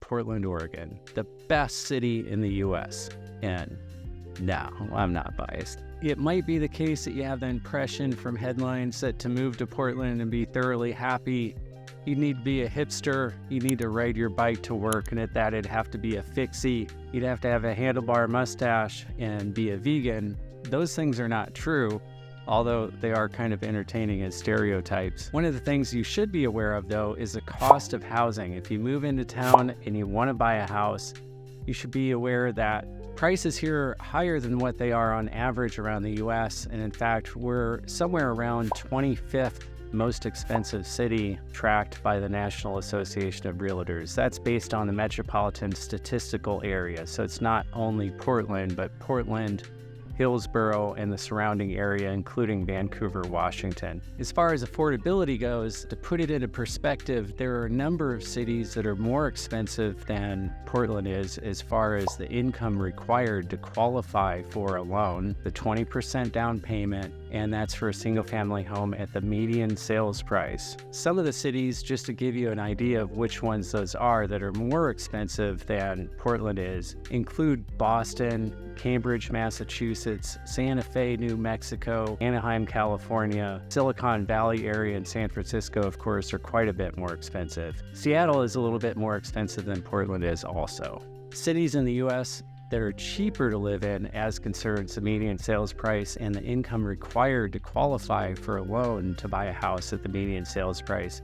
Portland, Oregon, the best city in the US. And no, I'm not biased. It might be the case that you have the impression from headlines that to move to Portland and be thoroughly happy, you need to be a hipster, you need to ride your bike to work, and at that it'd have to be a fixie, you'd have to have a handlebar mustache and be a vegan. Those things are not true, although they are kind of entertaining as stereotypes. One of the things you should be aware of, though, is the cost of housing. If you move into town and you want to buy a house, you should be aware that prices here are higher than what they are on average around the US. And in fact, we're somewhere around 25th most expensive city tracked by the National Association of Realtors. That's based on the metropolitan statistical area. So it's not only Portland, but Portland, Hillsborough, and the surrounding area, including Vancouver, Washington. As far as affordability goes, to put it into perspective, there are a number of cities that are more expensive than Portland is as far as the income required to qualify for a loan, the 20% down payment, and that's for a single-family home at the median sales price. Some of the cities, just to give you an idea of which ones those are that are more expensive than Portland is, include Boston, Cambridge, Massachusetts, Santa Fe, New Mexico, Anaheim, California, Silicon Valley area, and San Francisco, of course, are quite a bit more expensive. Seattle is a little bit more expensive than Portland is also. Cities in the U.S. that are cheaper to live in as concerns the median sales price and the income required to qualify for a loan to buy a house at the median sales price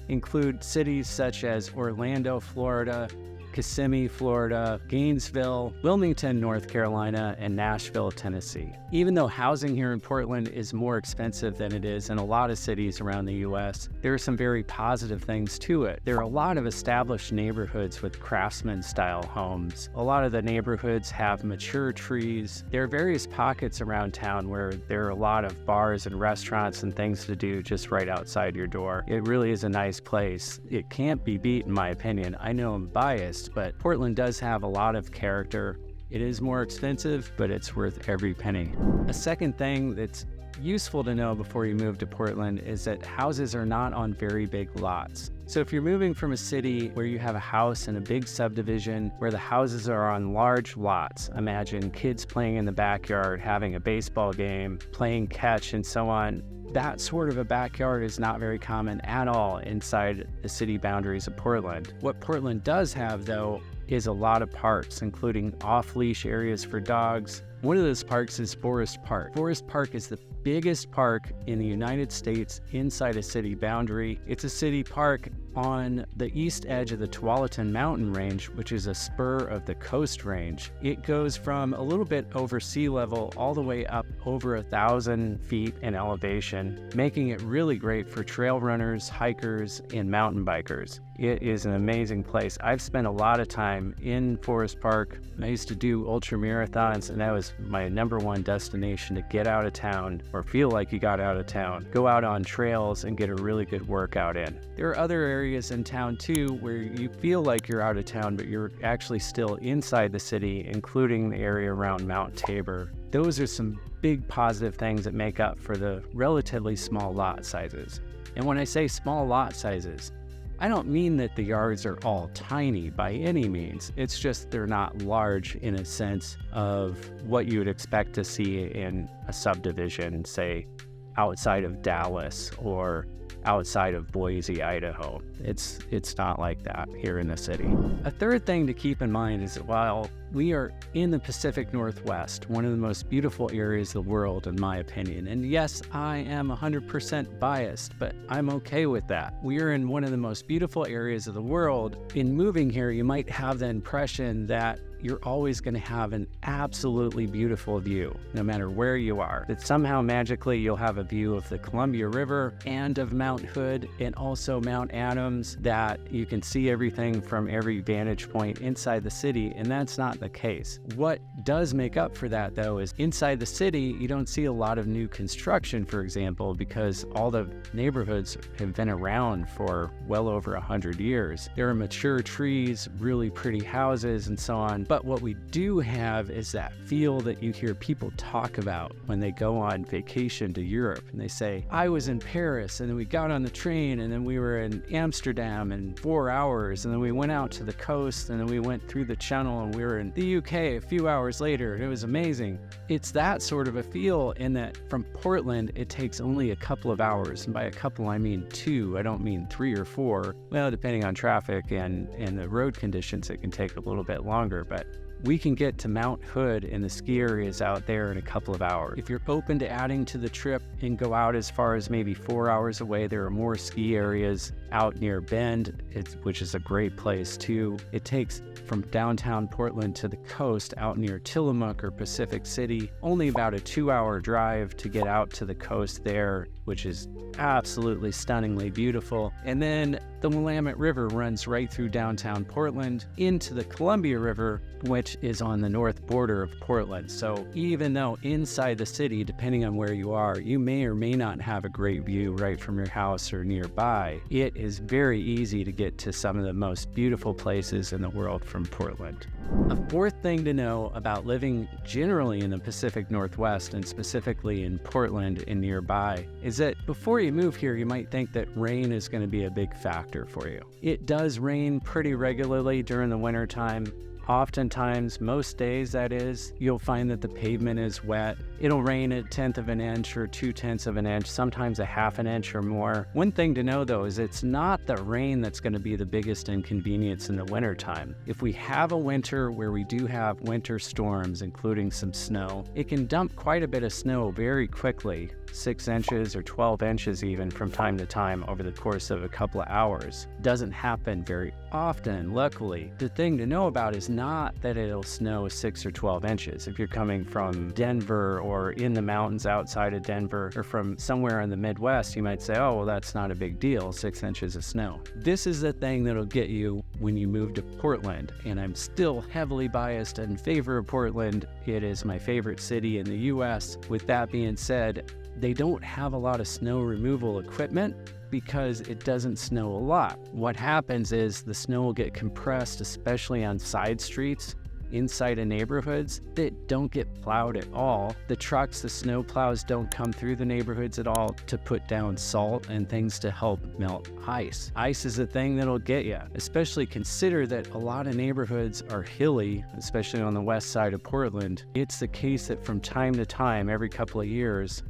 include cities such as Orlando, Florida, Kissimmee, Florida, Gainesville, Wilmington, North Carolina, and Nashville, Tennessee. Even though housing here in Portland is more expensive than it is in a lot of cities around the U.S., there are some very positive things to it. There are a lot of established neighborhoods with craftsman-style homes. A lot of the neighborhoods have mature trees. There are various pockets around town where there are a lot of bars and restaurants and things to do just right outside your door. It really is a nice place. It can't be beat, in my opinion. I know I'm biased, but Portland does have a lot of character. It is more expensive, but it's worth every penny. A second thing that's useful to know before you move to Portland is that houses are not on very big lots. So if you're moving from a city where you have a house in a big subdivision where the houses are on large lots, imagine kids playing in the backyard, having a baseball game, playing catch, and so on. That sort of a backyard is not very common at all inside the city boundaries of Portland. What Portland does have, though, is a lot of parks, including off-leash areas for dogs. One of those parks is Forest Park. Forest Park is the biggest park in the United States inside a city boundary. It's a city park on the east edge of the Tualatin Mountain Range, which is a spur of the Coast Range. It goes from a little bit over sea level all the way up over 1,000 feet in elevation, making it really great for trail runners, hikers, and mountain bikers. It is an amazing place. I've spent a lot of time in Forest Park. I used to do ultra marathons, and that was my number one destination to get out of town or feel like you got out of town. Go out on trails and get a really good workout in. There are other areas in town too where you feel like you're out of town, but you're actually still inside the city, including the area around Mount Tabor. Those are some big positive things that make up for the relatively small lot sizes. And when I say small lot sizes, I don't mean that the yards are all tiny by any means. It's just they're not large in a sense of what you would expect to see in a subdivision, say, outside of Dallas or outside of Boise, Idaho. It's not like that here in the city. A third thing to keep in mind is that while we are in the Pacific Northwest, one of the most beautiful areas of the world, in my opinion, and yes, I am 100% biased, but I'm okay with that. We are in one of the most beautiful areas of the world. In moving here, you might have the impression that you're always going to have an absolutely beautiful view, no matter where you are. That somehow magically you'll have a view of the Columbia River and of Mount Hood and also Mount Adams, that you can see everything from every vantage point inside the city, and that's not not the case. What does make up for that, though, is inside the city, you don't see a lot of new construction, for example, because all the neighborhoods have been around for well over 100 years. There are mature trees, really pretty houses, and so on. But what we do have is that feel that you hear people talk about when they go on vacation to Europe, and they say, I was in Paris, and then we got on the train, and then we were in Amsterdam in 4 hours, and then we went out to the coast, and then we went through the channel, and we were in the UK a few hours later, and it was amazing. It's that sort of a feel, in that from Portland, it takes only a couple of hours, and by a couple, I mean 2. I don't mean 3 or 4. Well, depending on traffic and the road conditions, it can take a little bit longer, but we can get to Mount Hood and the ski areas out there in a couple of hours. If you're open to adding to the trip and go out as far as maybe 4 hours away, there are more ski areas out near Bend, which is a great place too. It takes from downtown Portland to the coast out near Tillamook or Pacific City, only about a 2-hour drive to get out to the coast there, which is absolutely stunningly beautiful. And then the Willamette River runs right through downtown Portland into the Columbia River, which is on the north border of Portland. So even though inside the city, depending on where you are, you may or may not have a great view right from your house or nearby, it is very easy to get to some of the most beautiful places in the world from Portland. A fourth thing to know about living generally in the Pacific Northwest, and specifically in Portland and nearby, is that before you move here, you might think that rain is going to be a big factor for you. It does rain pretty regularly during the winter time. Oftentimes, most days that is, you'll find that the pavement is wet. It'll rain a 1/10 of an inch or 2/10 of an inch, sometimes a 1/2 an inch or more. One thing to know though is it's not the rain that's going to be the biggest inconvenience in the winter time. If we have a winter where we do have winter storms, including some snow, it can dump quite a bit of snow very quickly, 6 inches or 12 inches even from time to time over the course of a couple of hours. Doesn't happen very often, luckily. The thing to know about is not that it'll snow 6 or 12 inches. If you're coming from Denver or in the mountains outside of Denver or from somewhere in the Midwest, you might say, oh, well, that's not a big deal, 6 inches of snow. This is the thing that'll get you when you move to Portland, and I'm still heavily biased in favor of Portland. It is my favorite city in the US. With that being said, they don't have a lot of snow removal equipment because it doesn't snow a lot. What happens is the snow will get compressed, especially on side streets inside of neighborhoods that don't get plowed at all. The trucks, the snow plows don't come through the neighborhoods at all to put down salt and things to help melt ice. Ice is a thing that'll get you, especially consider that a lot of neighborhoods are hilly, especially on the west side of Portland. It's the case that from time to time, every couple of years,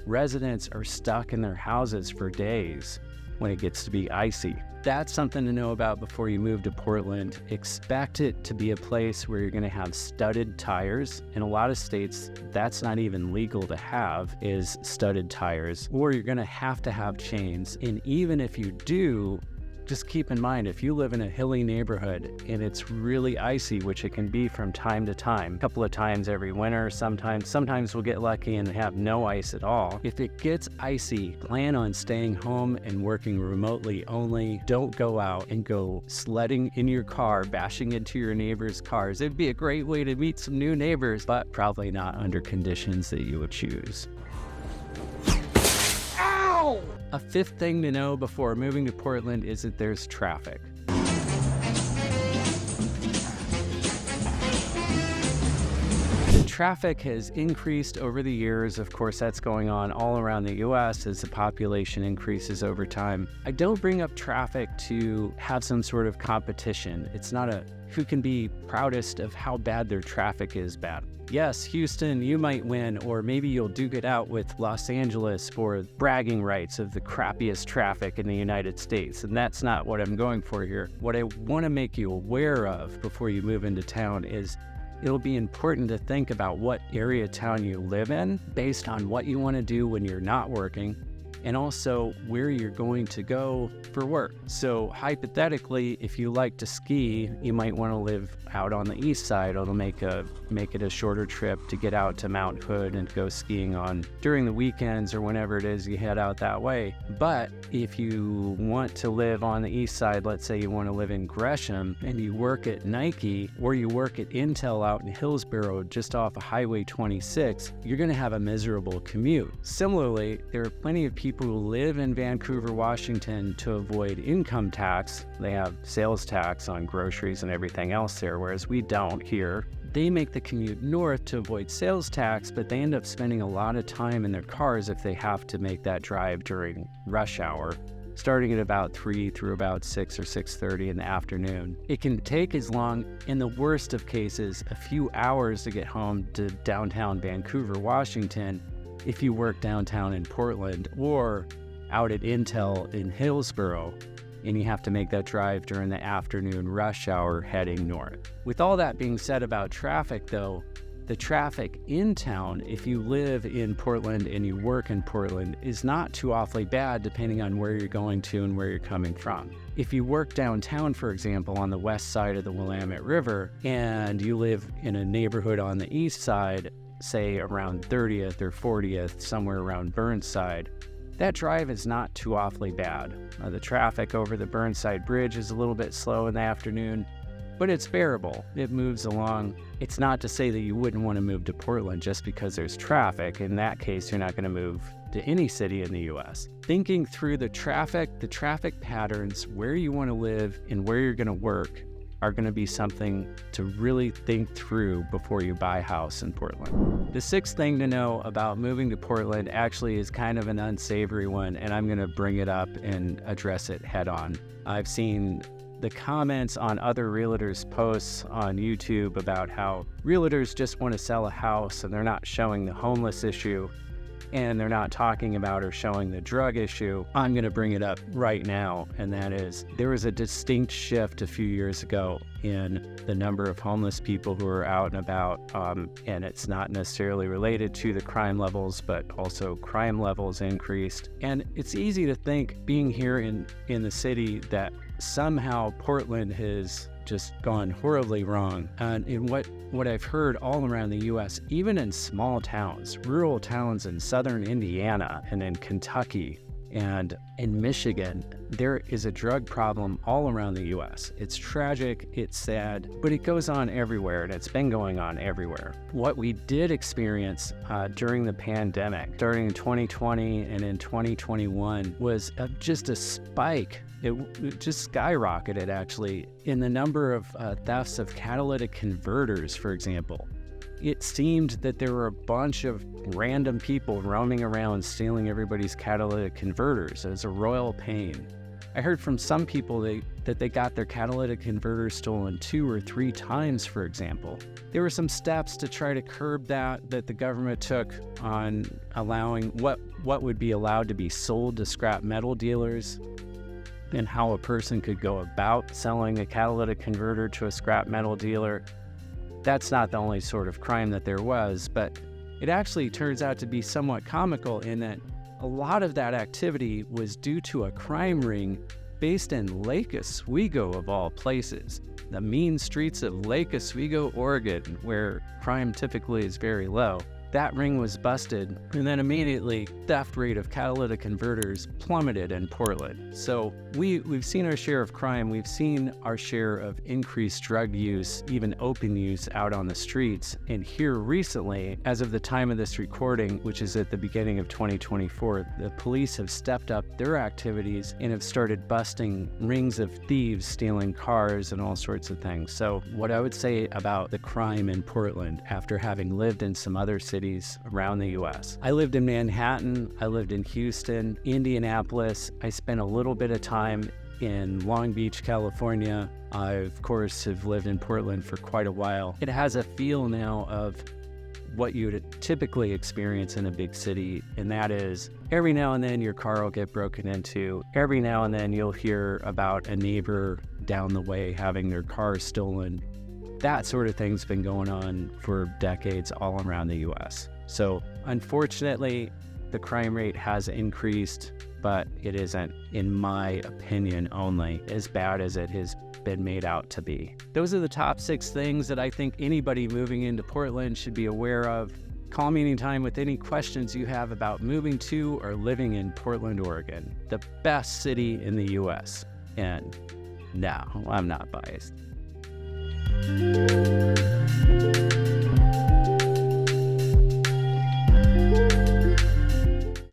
residents are stuck in their houses for days when it gets to be icy. That's something to know about before you move to Portland. Expect it to be a place where you're going to have studded tires. In a lot of states, that's not even legal to have, is studded tires, or you're going to have chains. And even if you do, just keep in mind, if you live in a hilly neighborhood and it's really icy, which it can be from time to time, a couple of times every winter, sometimes we'll get lucky and have no ice at all. If it gets icy, plan on staying home and working remotely only. Don't go out and go sledding in your car, bashing into your neighbors' cars. It'd be a great way to meet some new neighbors, but probably not under conditions that you would choose. A fifth thing to know before moving to Portland is that there's traffic. The traffic has increased over the years. Of course, that's going on all around the US as the population increases over time. I don't bring up traffic to have some sort of competition. It's not a who can be proudest of how bad their traffic is bad. Yes, Houston, you might win, or maybe you'll duke it out with Los Angeles for bragging rights of the crappiest traffic in the United States, and that's not what I'm going for here. What I want to make you aware of before you move into town is it'll be important to think about what area of town you live in based on what you want to do when you're not working and also where you're going to go for work. So hypothetically, if you like to ski, you might want to live out on the east side. It'll make it a shorter trip to get out to Mount Hood and go skiing on during the weekends or whenever it is you head out that way. But if you want to live on the east side, let's say you want to live in Gresham and you work at Nike or you work at Intel out in Hillsborough just off of Highway 26, you're going to have a miserable commute. Similarly, there are plenty of people who live in Vancouver, Washington to avoid income tax. They have sales tax on groceries and everything else there, whereas we don't here. They make the commute north to avoid sales tax, but they end up spending a lot of time in their cars if they have to make that drive during rush hour, starting at about 3 through about 6 or 6:30 in the afternoon. It can take as long, in the worst of cases, a few hours to get home to downtown Vancouver, Washington, if you work downtown in Portland or out at Intel in Hillsborough, and you have to make that drive during the afternoon rush hour heading north. With all that being said about traffic though, the traffic in town, if you live in Portland and you work in Portland, is not too awfully bad depending on where you're going to and where you're coming from. If you work downtown, for example, on the west side of the Willamette River, and you live in a neighborhood on the east side, say around 30th or 40th, somewhere around Burnside, that drive is not too awfully bad. The traffic over the Burnside Bridge is a little bit slow in the afternoon, but it's bearable. It moves along. It's not to say that you wouldn't want to move to Portland just because there's traffic. In that case, you're not going to move to any city in the U.S. Thinking through the traffic patterns, where you want to live and where you're going to work are going to be something to really think through before you buy a house in Portland. The sixth thing to know about moving to Portland actually is kind of an unsavory one, and I'm going to bring it up and address it head on. I've seen the comments on other realtors' posts on YouTube about how realtors just want to sell a house and they're not showing the homeless issue and they're not talking about or showing the drug issue. I'm going to bring it up right now, and that is there was a distinct shift a few years ago in the number of homeless people who are out and about, and it's not necessarily related to the crime levels, but also crime levels increased. And it's easy to think, being here in the city, that somehow Portland has just gone horribly wrong. And in what I've heard all around the U.S., even in small towns, rural towns in southern Indiana and in Kentucky and in Michigan, there is a drug problem all around the U.S. It's tragic, it's sad, but it goes on everywhere, and it's been going on everywhere. What we did experience during the pandemic, starting in 2020 and in 2021, was just a spike. It just skyrocketed, actually, in the number of thefts of catalytic converters, for example. It seemed that there were a bunch of random people roaming around stealing everybody's catalytic converters. It was a royal pain. I heard from some people that they got their catalytic converters stolen 2 or 3 times, for example. There were some steps to try to curb that the government took on allowing what would be allowed to be sold to scrap metal dealers, and how a person could go about selling a catalytic converter to a scrap metal dealer. That's not the only sort of crime that there was, but it actually turns out to be somewhat comical in that a lot of that activity was due to a crime ring based in Lake Oswego, of all places. The mean streets of Lake Oswego, Oregon, where crime typically is very low. That ring was busted, and then immediately theft rate of catalytic converters plummeted in Portland. So we've seen our share of crime, we've seen our share of increased drug use, even open use out on the streets. And here recently, as of the time of this recording, which is at the beginning of 2024, the police have stepped up their activities and have started busting rings of thieves stealing cars and all sorts of things. So what I would say about the crime in Portland, after having lived in some other cities around the U.S. I lived in Manhattan, I lived in Houston, Indianapolis. I spent a little bit of time in Long Beach, California. I, of course, have lived in Portland for quite a while. It has a feel now of what you would typically experience in a big city, and that is every now and then your car will get broken into. Every now and then you'll hear about a neighbor down the way having their car stolen. That sort of thing's been going on for decades all around the U.S. So unfortunately, the crime rate has increased, but it isn't, in my opinion only, as bad as it has been made out to be. Those are the top 6 things that I think anybody moving into Portland should be aware of. Call me anytime with any questions you have about moving to or living in Portland, Oregon, the best city in the US. And no, I'm not biased.